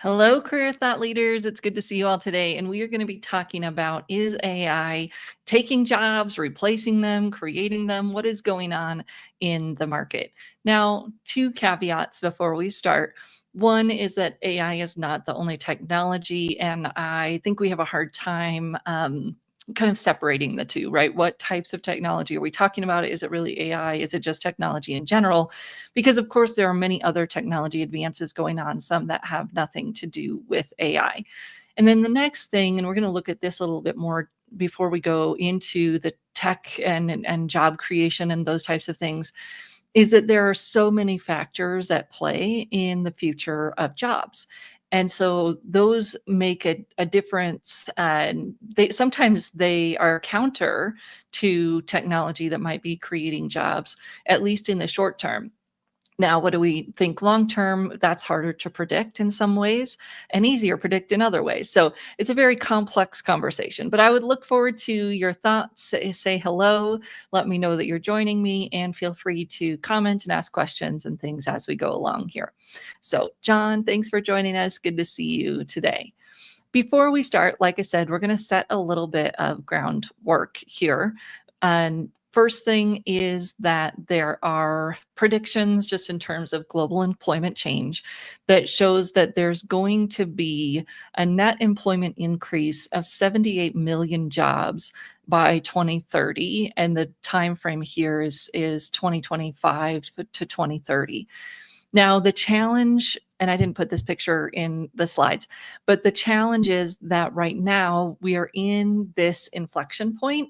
Hello, career thought leaders. It's good to see you all today. And we are going to be talking about, is AI taking jobs, replacing them, creating them? What is going on in the market? Now, two caveats before we start. One is that AI is not the only technology, and I think we have a hard time kind of separating the two, right? What types of technology are we talking about? Is it really AI? Is it just technology in general? Because of course there are many other technology advances going on, some that have nothing to do with AI. And then the next thing, and we're going to look at this a little bit more before we go into the tech and job creation and those types of things, is that there are so many factors at play in the future of jobs. And so those make a difference. And sometimes they are counter to technology that might be creating jobs, at least in the short term. Now, what do we think long term? That's harder to predict in some ways and easier to predict in other ways. So it's a very complex conversation, but I would look forward to your thoughts. Say hello, let me know that you're joining me, and feel free to comment and ask questions and things as we go along here. So, John, thanks for joining us. Good to see you today. Before we start, like I said, we're going to set a little bit of groundwork here. And first thing is that there are predictions just in terms of global employment change that shows that there's going to be a net employment increase of 78 million jobs by 2030. And the time frame here is 2025 to 2030. Now, the challenge, and I didn't put this picture in the slides, but the challenge is that right now we are in this inflection point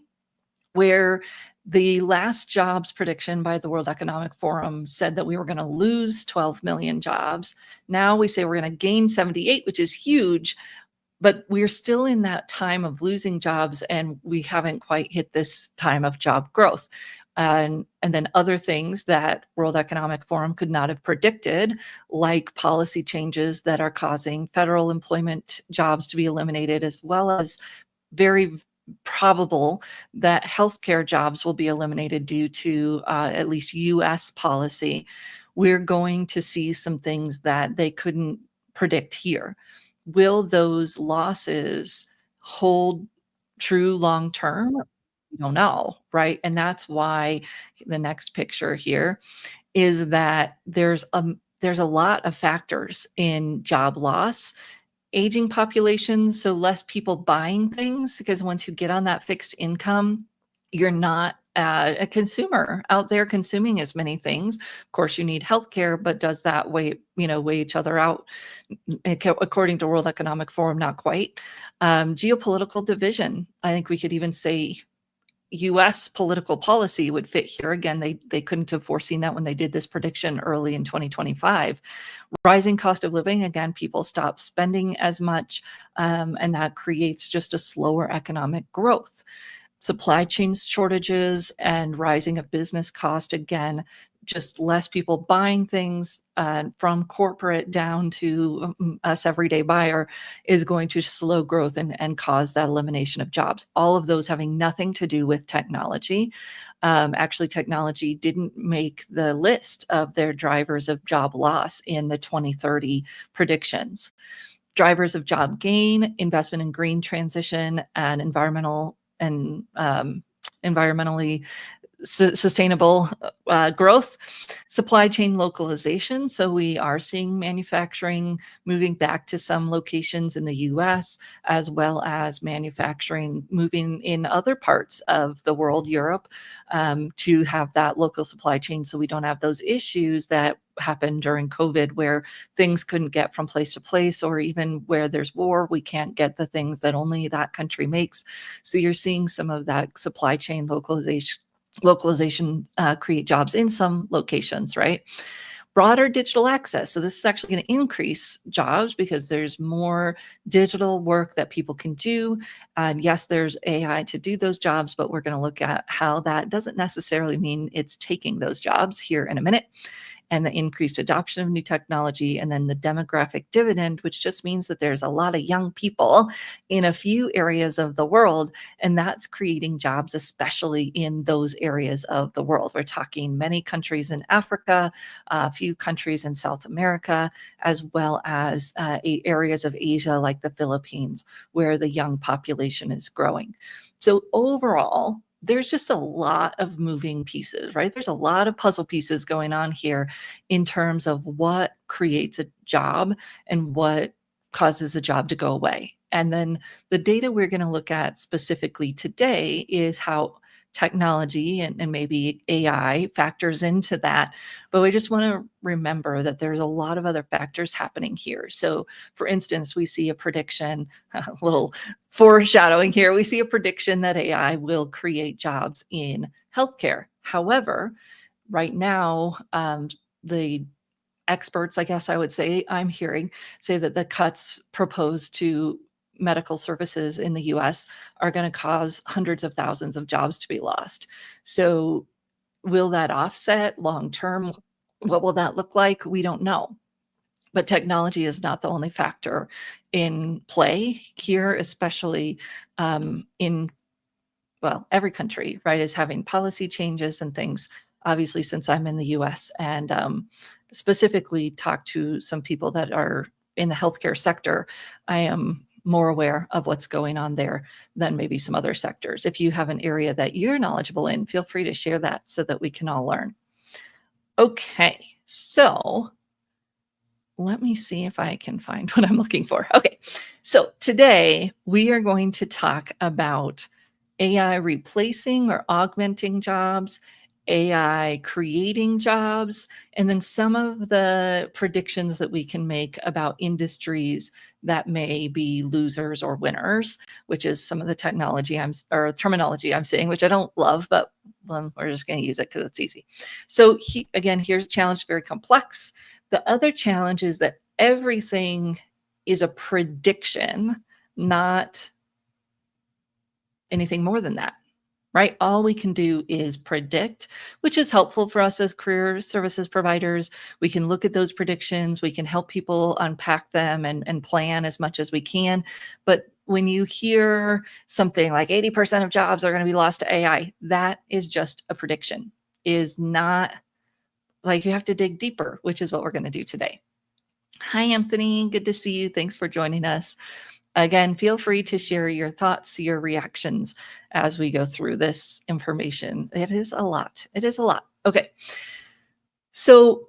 where the last jobs prediction by the World Economic Forum said that we were going to lose 12 million jobs. Now we say we're going to gain 78, which is huge, but we're still in that time of losing jobs, and we haven't quite hit this time of job growth. And then other things that World Economic Forum could not have predicted, like policy changes that are causing federal employment jobs to be eliminated, as well as very probable that healthcare jobs will be eliminated due to at least US policy. We're going to see some things that they couldn't predict here. Will those losses hold true long term? We don't know, right? And that's why the next picture here is that there's a lot of factors in job loss. Aging population, so less people buying things, because once you get on that fixed income, you're not a consumer out there consuming as many things. Of course, you need healthcare, but does that weigh each other out? According to World Economic Forum, not quite. Geopolitical division. I think we could even say US political policy would fit here. Again, they couldn't have foreseen that when they did this prediction early in 2025. Rising cost of living, again, people stop spending as much, and that creates just a slower economic growth. Supply chain shortages and rising of business cost, again, just less people buying things from corporate down to us everyday buyer is going to slow growth and cause that elimination of jobs. All of those having nothing to do with technology. Actually, technology didn't make the list of their drivers of job loss in the 2030 predictions. Drivers of job gain, investment in green transition and environmentally sustainable growth, supply chain localization. So we are seeing manufacturing moving back to some locations in the US, as well as manufacturing moving in other parts of the world, Europe, to have that local supply chain so we don't have those issues that happened during COVID where things couldn't get from place to place, or even where there's war, we can't get the things that only that country makes. So you're seeing some of that supply chain localization create jobs in some locations, right? Broader digital access. So this is actually going to increase jobs because there's more digital work that people can do. And yes, there's AI to do those jobs, but we're going to look at how that doesn't necessarily mean it's taking those jobs here in a minute. and the increased adoption of new technology, and then the demographic dividend, which just means that there's a lot of young people in a few areas of the world, and that's creating jobs, especially in those areas of the world. We're talking many countries in Africa, a few countries in South America, as well as areas of Asia like the Philippines, where the young population is growing. So overall, there's just a lot of moving pieces, right? There's a lot of puzzle pieces going on here in terms of what creates a job and what causes a job to go away. And then the data we're going to look at specifically today is how technology and maybe AI factors into that. But we just want to remember that there's a lot of other factors happening here. So, for instance, we see a prediction, a little foreshadowing here, we see a prediction that AI will create jobs in healthcare. However, right now, the experts, I guess I would say, I'm hearing say that the cuts proposed to medical services in the US are going to cause hundreds of thousands of jobs to be lost. So, will that offset long term? What will that look like? We don't know. But technology is not the only factor in play here, especially in, well, every country, right, is having policy changes and things. Obviously, since I'm in the US and specifically talk to some people that are in the healthcare sector, I am more aware of what's going on there than maybe some other sectors. If you have an area that you're knowledgeable in, feel free to share that so that we can all learn. Okay, so let me see if I can find what I'm looking for. Okay, so today we are going to talk about AI replacing or augmenting jobs, AI creating jobs, and then some of the predictions that we can make about industries that may be losers or winners, which is some of the terminology I'm saying, which I don't love, but well, we're just going to use it because it's easy. So again, here's a challenge, very complex. The other challenge is that everything is a prediction, not anything more than that, right? All we can do is predict, which is helpful for us as career services providers. We can look at those predictions, we can help people unpack them and plan as much as we can. But when you hear something like 80% of jobs are going to be lost to AI, that is just a prediction, is not like, you have to dig deeper, which is what we're going to do today. Hi, Anthony. Good to see you. Thanks for joining us. Again, feel free to share your thoughts, your reactions as we go through this information. It is a lot. It is a lot. Okay. So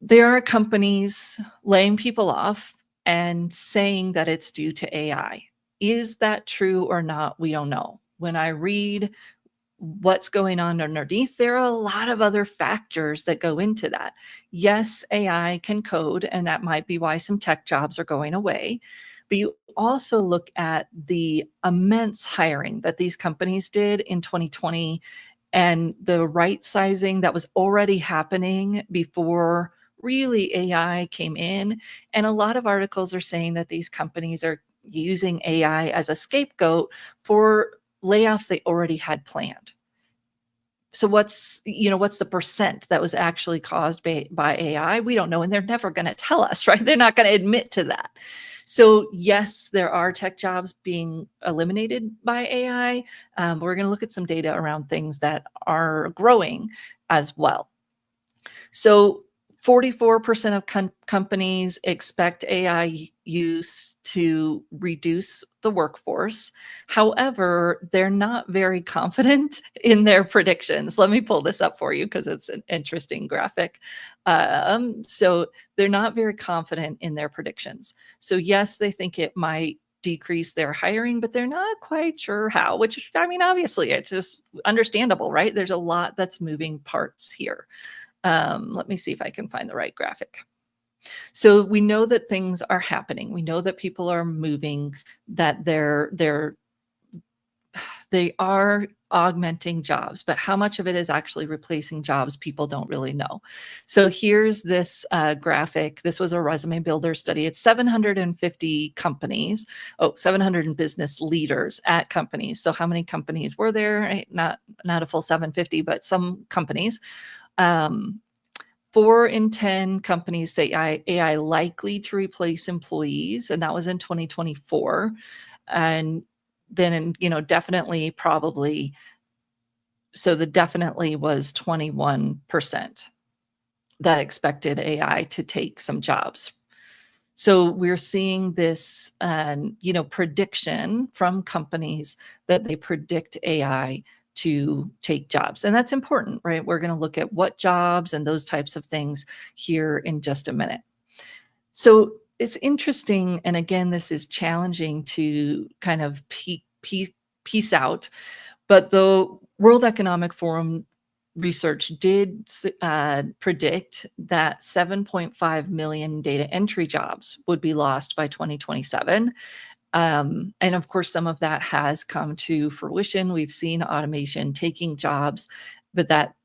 there are companies laying people off and saying that it's due to AI. Is that true or not? We don't know. When I read what's going on underneath, there are a lot of other factors that go into that. Yes, AI can code, and that might be why some tech jobs are going away. But you also look at the immense hiring that these companies did in 2020 and the right sizing that was already happening before really AI came in. And a lot of articles are saying that these companies are using AI as a scapegoat for layoffs they already had planned. So what's the percent that was actually caused by AI? We don't know, and they're never going to tell us, right? They're not going to admit to that. So yes, there are tech jobs being eliminated by AI. We're going to look at some data around things that are growing as well. So 44% of companies expect AI use to reduce the workforce. However, they're not very confident in their predictions. Let me pull this up for you because it's an interesting graphic. So they're not very confident in their predictions. So yes, they think it might decrease their hiring, but they're not quite sure how, which, I mean, obviously it's just understandable, right? There's a lot that's moving parts here. Let me see if I can find the right graphic. So we know that things are happening. We know that people are moving, that they are augmenting jobs, but how much of it is actually replacing jobs, people don't really know. So here's this graphic. This was a resume builder study. It's 750 companies, 700 business leaders at companies. So how many companies were there? Right? Not a full 750, but some companies. 4 in 10 companies say AI likely to replace employees, and that was in 2024. And then, definitely, probably. So the definitely was 21% that expected AI to take some jobs. So we're seeing this, prediction from companies that they predict AI to take jobs. And that's important, right? We're going to look at what jobs and those types of things here in just a minute. So it's interesting. And again, this is challenging to kind of piece out. But the World Economic Forum research did predict that 7.5 million data entry jobs would be lost by 2027. And of course, some of that has come to fruition. We've seen automation taking jobs, but that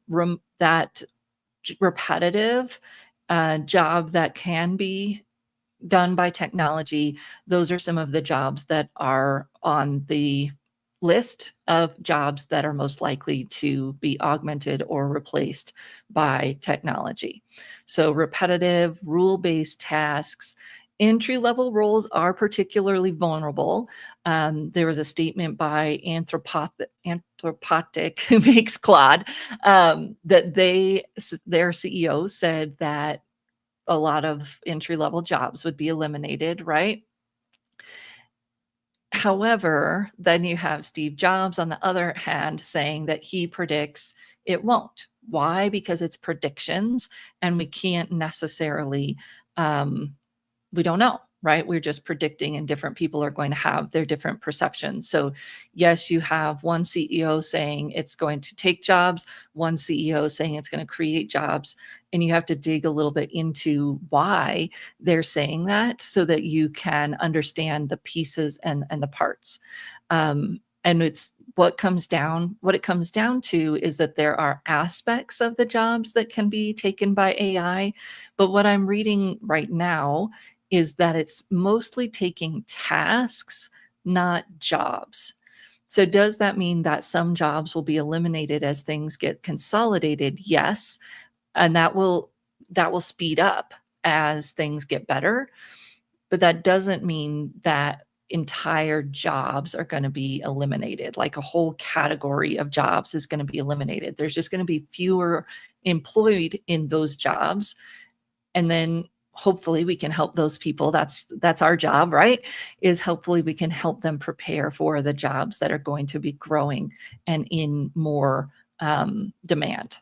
repetitive job that can be done by technology, those are some of the jobs that are on the list of jobs that are most likely to be augmented or replaced by technology. So repetitive, rule-based tasks, entry-level roles are particularly vulnerable. There was a statement by Anthropic, who makes Claude, that their CEO said that a lot of entry-level jobs would be eliminated, right? However, then you have Steve Jobs, on the other hand, saying that he predicts it won't. Why? Because it's predictions, and we can't necessarily, we don't know, right? We're just predicting, and different people are going to have their different perceptions. So yes, you have one CEO saying it's going to take jobs, one CEO saying it's going to create jobs, and you have to dig a little bit into why they're saying that so that you can understand the pieces and the parts. And it's what it comes down to is that there are aspects of the jobs that can be taken by AI. But what I'm reading right now is that it's mostly taking tasks, not jobs. So does that mean that some jobs will be eliminated as things get consolidated? Yes. And that will speed up as things get better. But that doesn't mean that entire jobs are going to be eliminated. Like a whole category of jobs is going to be eliminated. There's just going to be fewer employed in those jobs. And then hopefully we can help those people. That's our job, right? Is hopefully we can help them prepare for the jobs that are going to be growing and in more demand.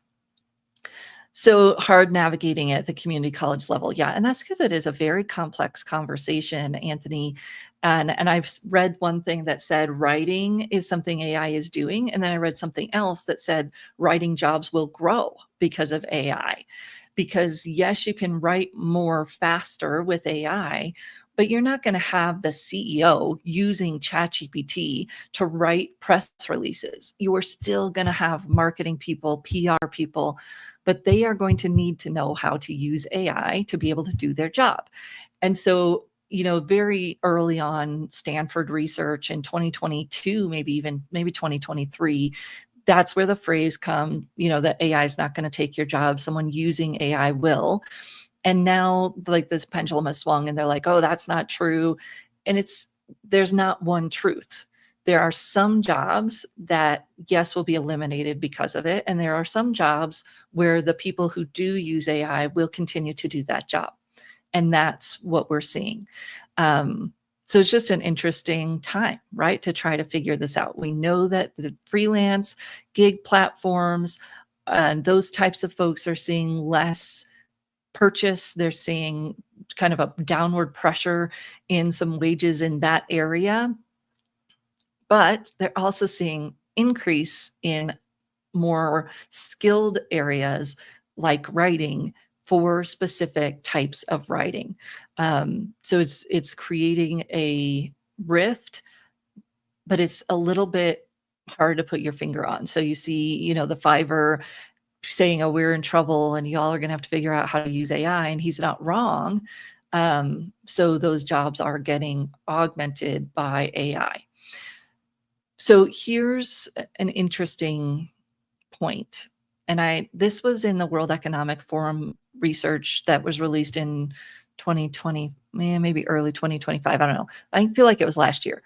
So hard navigating at the community college level. Yeah. And that's because it is a very complex conversation, Anthony. And I've read one thing that said writing is something AI is doing. And then I read something else that said writing jobs will grow because of AI. Because yes, you can write more faster with AI, but you're not going to have the CEO using ChatGPT to write press releases. You are still going to have marketing people, PR people, but they are going to need to know how to use AI to be able to do their job. And so, very early on, Stanford research in 2022, maybe 2023, that's where the phrase come, that AI is not going to take your job. Someone using AI will. And now, like, this pendulum has swung and they're like, oh, that's not true. And there's not one truth. There are some jobs that, yes, will be eliminated because of it. And there are some jobs where the people who do use AI will continue to do that job. And that's what we're seeing. So it's just an interesting time, right, to try to figure this out. We know that the freelance gig platforms and those types of folks are seeing less purchase. They're seeing kind of a downward pressure in some wages in that area. But they're also seeing increase in more skilled areas like writing for specific types of writing. So it's creating a rift, but it's a little bit hard to put your finger on. So you see, the Fiverr saying, oh, we're in trouble and y'all are going to have to figure out how to use AI, and he's not wrong. So those jobs are getting augmented by AI. So here's an interesting point. And this was in the World Economic Forum research that was released in 2020, maybe early 2025. I don't know. I feel like it was last year,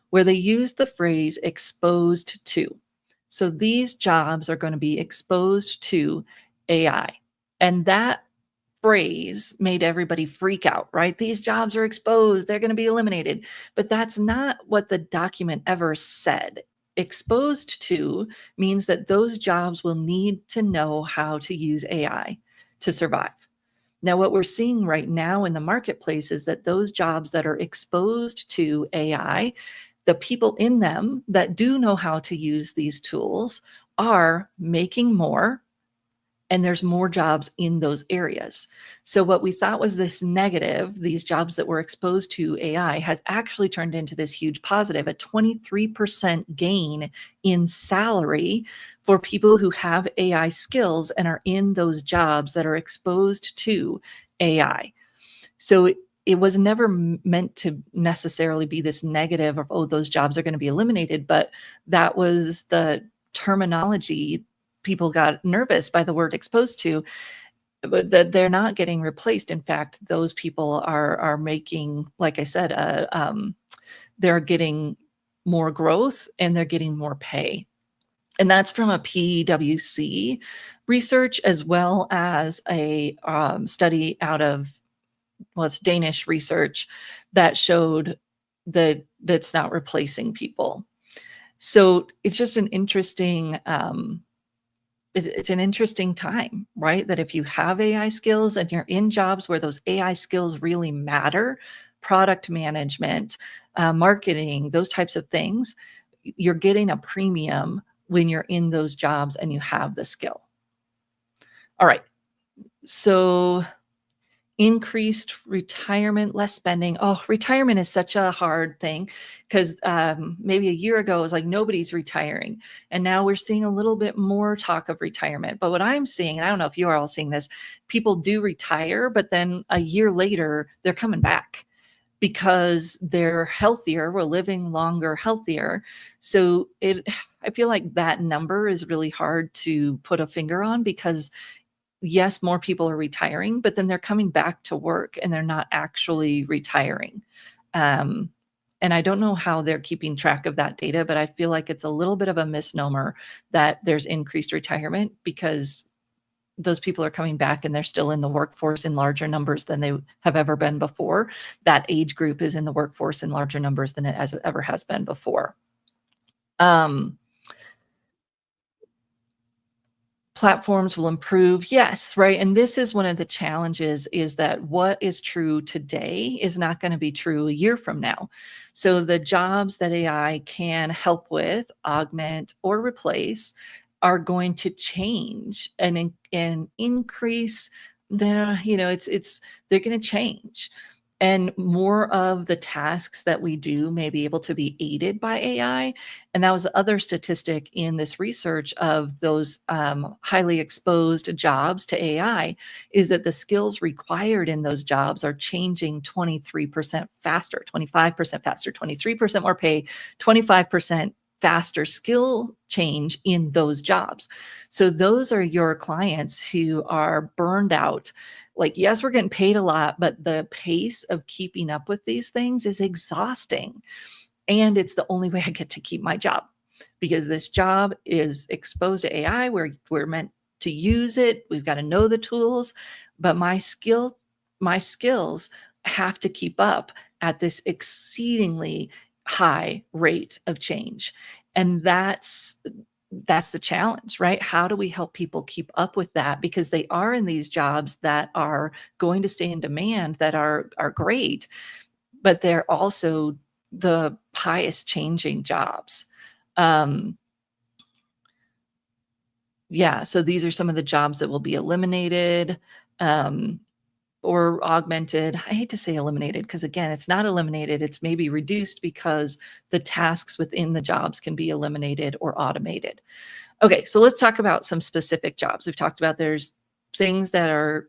where they used the phrase exposed to. So these jobs are going to be exposed to AI. And that phrase made everybody freak out, right? These jobs are exposed, they're going to be eliminated. But that's not what the document ever said. Exposed to means that those jobs will need to know how to use AI to survive. Now, what we're seeing right now in the marketplace is that those jobs that are exposed to AI, the people in them that do know how to use these tools are making more, and there's more jobs in those areas. So what we thought was this negative, these jobs that were exposed to AI, has actually turned into this huge positive, a 23% gain in salary for people who have AI skills and are in those jobs that are exposed to AI. So it was never meant to necessarily be this negative of, oh, those jobs are going to be eliminated, but that was the terminology. People got nervous by the word exposed to, but that they're not getting replaced. In fact, those people are making, like I said, they're getting more growth and they're getting more pay. And that's from a PwC research, as well as a study out of, well, it's Danish research that showed that that's not replacing people. So it's just an interesting it's an interesting time, right? That if you have AI skills and you're in jobs where those AI skills really matter, product management, marketing, those types of things, you're getting a premium when you're in those jobs and you have the skill. All right. So increased retirement, less spending. Oh, retirement is such a hard thing because maybe a year ago it was like nobody's retiring. And now we're seeing a little bit more talk of retirement. But what I'm seeing, and I don't know if you are all seeing this, people do retire, but then a year later, they're coming back because they're healthier. We're living longer, healthier. So I feel like that number is really hard to put a finger on because yes, more people are retiring, but then they're coming back to work and they're not actually retiring. And I don't know how they're keeping track of that data, but I feel like it's a little bit of a misnomer that there's increased retirement because those people are coming back and they're still in the workforce in larger numbers than they have ever been before. That age group is in the workforce in larger numbers than it ever has been before. Platforms will improve. Yes, right. And this is one of the challenges, is that what is true today is not going to be true a year from now. So the jobs that AI can help with, augment, or replace are going to change and increase. They're, they're going to change. And more of the tasks that we do may be able to be aided by AI. And that was the other statistic in this research of those highly exposed jobs to AI, is that the skills required in those jobs are changing 23% faster, 25% faster, 23% more pay, 25% faster skill change in those jobs. So those are your clients who are burned out. Like, yes, we're getting paid a lot, but the pace of keeping up with these things is exhausting. And it's the only way I get to keep my job, because this job is exposed to AI. We're meant to use it. We've got to know the tools, but my skills have to keep up at this exceedingly high rate of change. And that's the challenge, right? How do we help people keep up with that? Because they are in these jobs that are going to stay in demand, that are great, but they're also the highest changing jobs. Yeah, so these are some of the jobs that will be eliminated. Or augmented. I hate to say eliminated because, again, it's not eliminated. It's maybe reduced because the tasks within the jobs can be eliminated or automated. Okay, so let's talk about some specific jobs. We've talked about there's things that are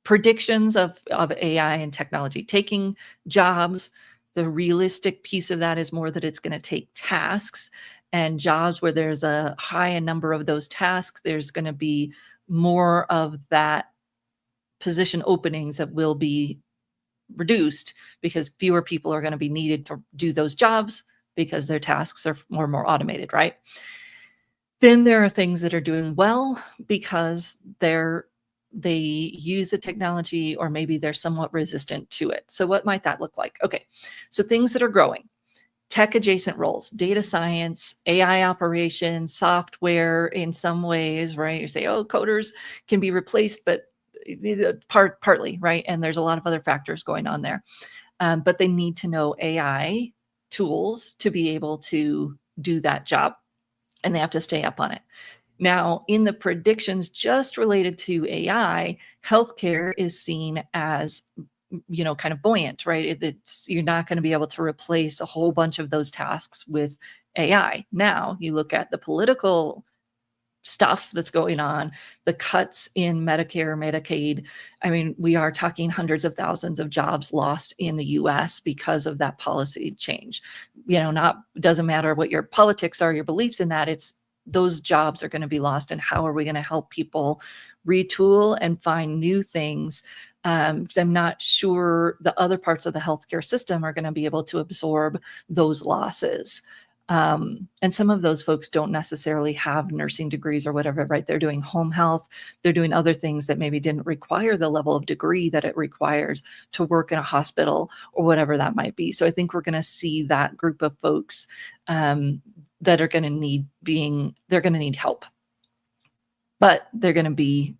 predictions of AI and technology taking jobs. The realistic piece of that is more that it's going to take tasks, and jobs where there's a high number of those tasks, there's going to be more of that position openings that will be reduced because fewer people are going to be needed to do those jobs because their tasks are more and more automated, right? Then there are things that are doing well because they use the technology, or maybe they're somewhat resistant to it. So what might that look like? Okay, so things that are growing: tech adjacent roles, data science, AI operations, software in some ways, right? You say, oh, coders can be replaced, but partly, right? And there's a lot of other factors going on there. But they need to know AI tools to be able to do that job, and they have to stay up on it. Now, in the predictions just related to AI, healthcare is seen as, kind of buoyant, right? You're not going to be able to replace a whole bunch of those tasks with AI. Now, you look at the political stuff that's going on, the cuts in Medicare, Medicaid. I mean, we are talking hundreds of thousands of jobs lost in the US because of that policy change. Doesn't matter what your politics are, your beliefs in that, it's those jobs are going to be lost. And how are we going to help people retool and find new things? Because I'm not sure the other parts of the healthcare system are going to be able to absorb those losses. And some of those folks don't necessarily have nursing degrees or whatever, right? They're doing home health. They're doing other things that maybe didn't require the level of degree that it requires to work in a hospital or whatever that might be. So I think we're going to see that group of folks that are going to they're going to need help, but they're going to be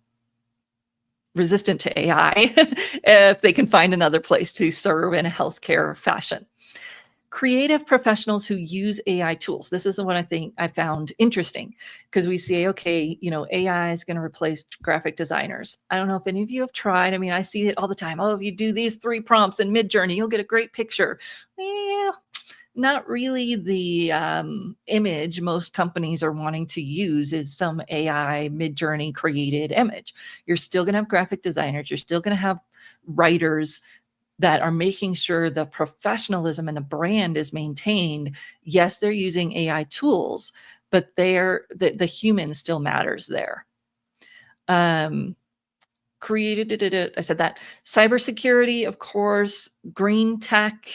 resistant to AI if they can find another place to serve in a healthcare fashion. Creative professionals who use AI tools. This is what I think I found interesting, because we say, okay, AI is going to replace graphic designers. I don't know if any of you have tried. I mean, I see it all the time. Oh, if you do these 3 prompts in Midjourney, you'll get a great picture. Yeah, not really the image most companies are wanting to use is some AI Midjourney created image. You're still going to have graphic designers. You're still going to have writers that are making sure the professionalism and the brand is maintained. Yes, they're using AI tools, but the human still matters there. I said that. Cybersecurity, of course. Green tech,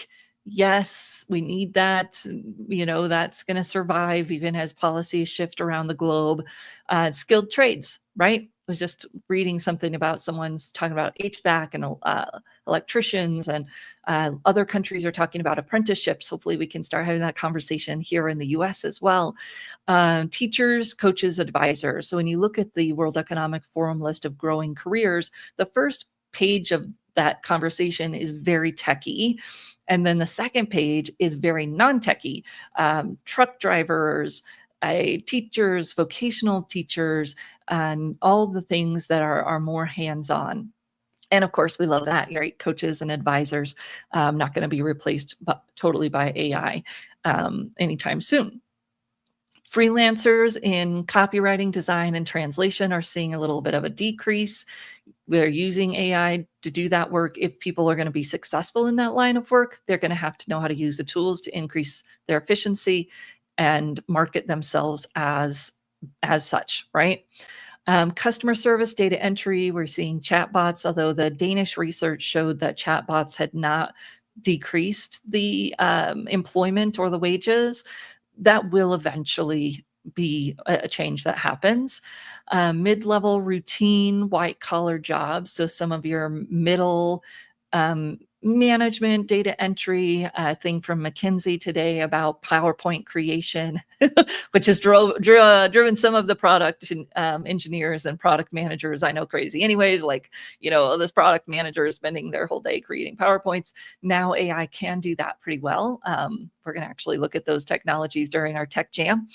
yes, we need that. That's going to survive even as policies shift around the globe. Skilled trades, right? I was just reading something about someone's talking about HVAC and electricians, and other countries are talking about apprenticeships. Hopefully we can start having that conversation here in the US as well. Teachers, coaches, advisors. So when you look at the World Economic Forum list of growing careers, the first page of that conversation is very techy. And then the second page is very non-techy. Truck drivers, teachers, vocational teachers, and all the things that are more hands-on. And of course, we love that, right? Coaches and advisors, not going to be replaced totally by AI anytime soon. Freelancers in copywriting, design, and translation are seeing a little bit of a decrease. They're using AI to do that work. If people are going to be successful in that line of work, they're going to have to know how to use the tools to increase their efficiency and market themselves as such, right? Customer service, data entry, we're seeing chatbots, although the Danish research showed that chatbots had not decreased the employment or the wages. That will eventually be a change that happens. Mid-level routine, white-collar jobs. So some of your middle management, data entry, thing from McKinsey today about PowerPoint creation, which has driven some of the product engineers and product managers I know crazy. Anyways, this product manager is spending their whole day creating PowerPoints. Now AI can do that pretty well. We're going to actually look at those technologies during our tech jam.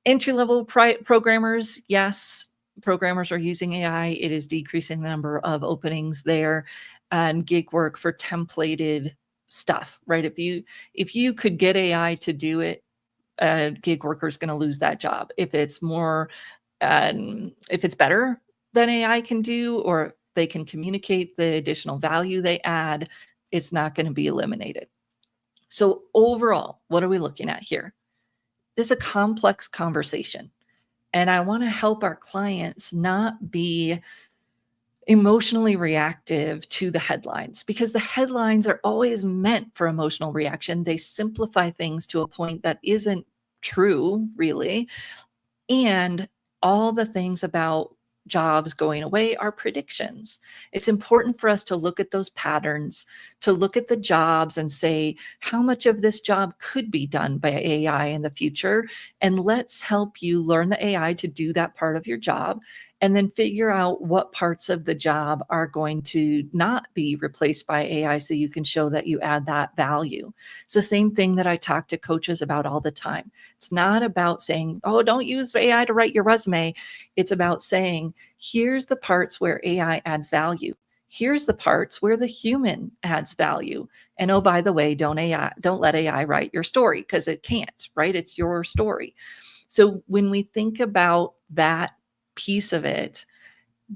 Entry-level programmers, yes, programmers are using AI. It is decreasing the number of openings there. And gig work for templated stuff, right? If you could get AI to do it, a gig worker is going to lose that job. If it's better than AI can do, or they can communicate the additional value they add, it's not going to be eliminated. So overall, what are we looking at here? This is a complex conversation, and I want to help our clients not be emotionally reactive to the headlines, because the headlines are always meant for emotional reaction. They simplify things to a point that isn't true, really. And all the things about jobs going away are predictions. It's important for us to look at those patterns, to look at the jobs and say, how much of this job could be done by AI in the future? And let's help you learn the AI to do that part of your job, and then figure out what parts of the job are going to not be replaced by AI so you can show that you add that value. It's the same thing that I talk to coaches about all the time. It's not about saying, oh, don't use AI to write your resume. It's about saying, here's the parts where AI adds value. Here's the parts where the human adds value. And oh, by the way, don't let AI write your story, because it can't, right? It's your story. So when we think about that piece of it,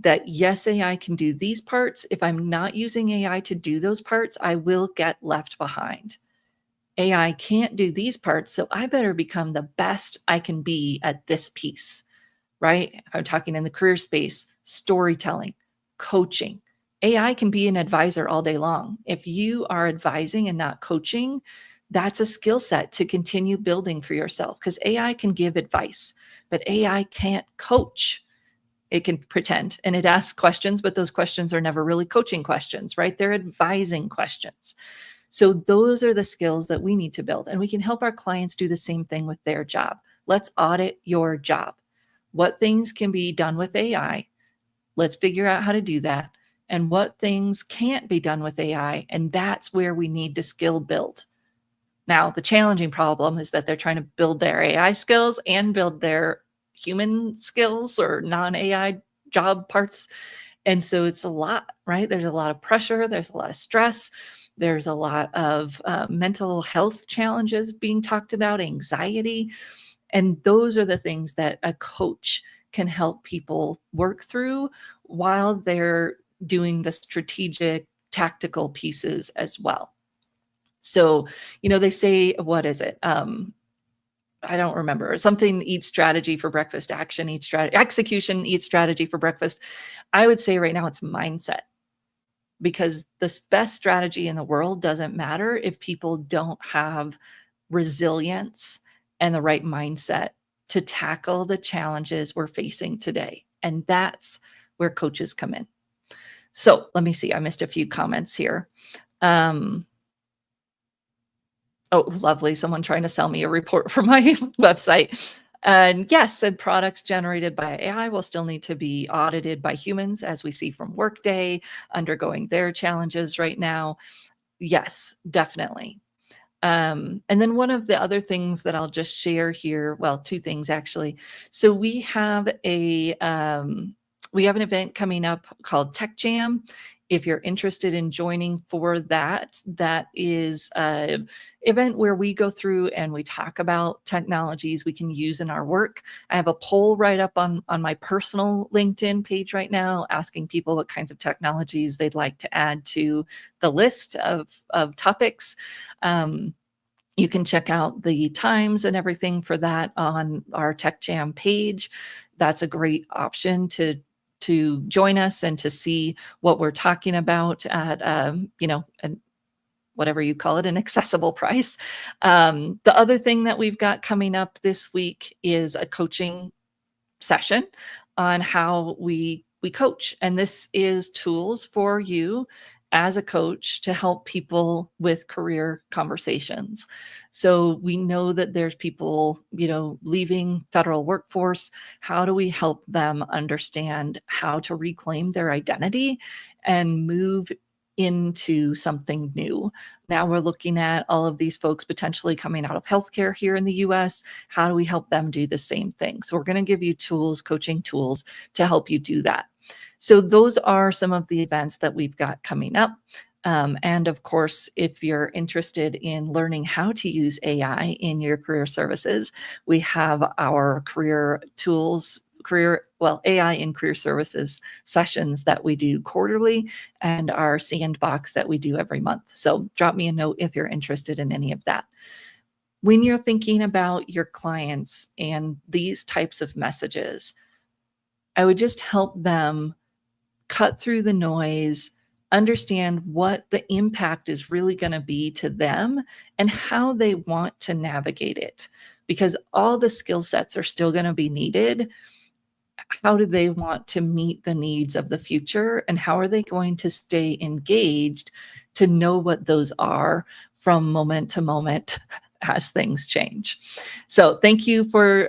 that yes, AI can do these parts. If I'm not using AI to do those parts, I will get left behind. AI can't do these parts, so I better become the best I can be at this piece, right? If I'm talking in the career space, storytelling, coaching. AI can be an advisor all day long. If you are advising and not coaching, that's a skill set to continue building for yourself, because AI can give advice, but AI can't coach. It can pretend and it asks questions, but those questions are never really coaching questions, right? They're advising questions. So those are the skills that we need to build, and we can help our clients do the same thing with their job. Let's audit your job. What things can be done with AI? Let's figure out how to do that. And what things can't be done with AI? And that's where we need to skill build. Now, the challenging problem is that they're trying to build their AI skills and build their human skills or non-AI job parts. And so it's a lot, right? There's a lot of pressure. There's a lot of stress. There's a lot of mental health challenges being talked about, anxiety. And those are the things that a coach can help people work through while they're doing the strategic, tactical pieces as well. So, they say, what is it? I don't remember. Something, eat strategy for breakfast, action, eat strategy, execution, eat strategy for breakfast. I would say right now it's mindset, because the best strategy in the world doesn't matter if people don't have resilience and the right mindset to tackle the challenges we're facing today. And that's where coaches come in. So let me see. I missed a few comments here. Oh, lovely. Someone trying to sell me a report for my website. And yes, said products generated by AI will still need to be audited by humans, as we see from Workday undergoing their challenges right now. Yes, definitely. And then one of the other things that I'll just share here, well, two things actually. So we have an event coming up called Tech Jam. If you're interested in joining for that, that is an event where we go through and we talk about technologies we can use in our work. I have a poll right up on my personal LinkedIn page right now, asking people what kinds of technologies they'd like to add to the list of topics. You can check out the times and everything for that on our Tech Jam page. That's a great option to join us and to see what we're talking about at an whatever you call it, an accessible price. The other thing that we've got coming up this week is a coaching session on how we coach. And this is tools for you as a coach to help people with career conversations. So we know that there's people, leaving federal workforce. How do we help them understand how to reclaim their identity and move into something new? Now we're looking at all of these folks potentially coming out of healthcare here in the US. How do we help them do the same thing? So we're going to give you tools, coaching tools to help you do that. So those are some of the events that we've got coming up. And of course, if you're interested in learning how to use AI in your career services, we have our career tools, AI in career services sessions that we do quarterly, and our sandbox that we do every month. So drop me a note if you're interested in any of that. When you're thinking about your clients and these types of messages, I would just help them cut through the noise, understand what the impact is really going to be to them and how they want to navigate it. Because all the skill sets are still going to be needed. How do they want to meet the needs of the future? And how are they going to stay engaged to know what those are from moment to moment as things change? So thank you for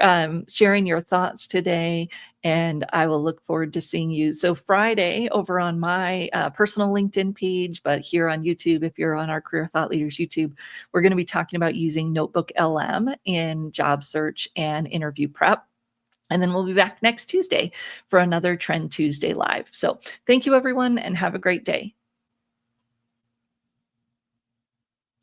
sharing your thoughts today. And I will look forward to seeing you. So Friday over on my personal LinkedIn page, but here on YouTube, if you're on our Career Thought Leaders YouTube, we're going to be talking about using Notebook LM in job search and interview prep. And then we'll be back next Tuesday for another Trend Tuesday Live. So thank you, everyone, and have a great day.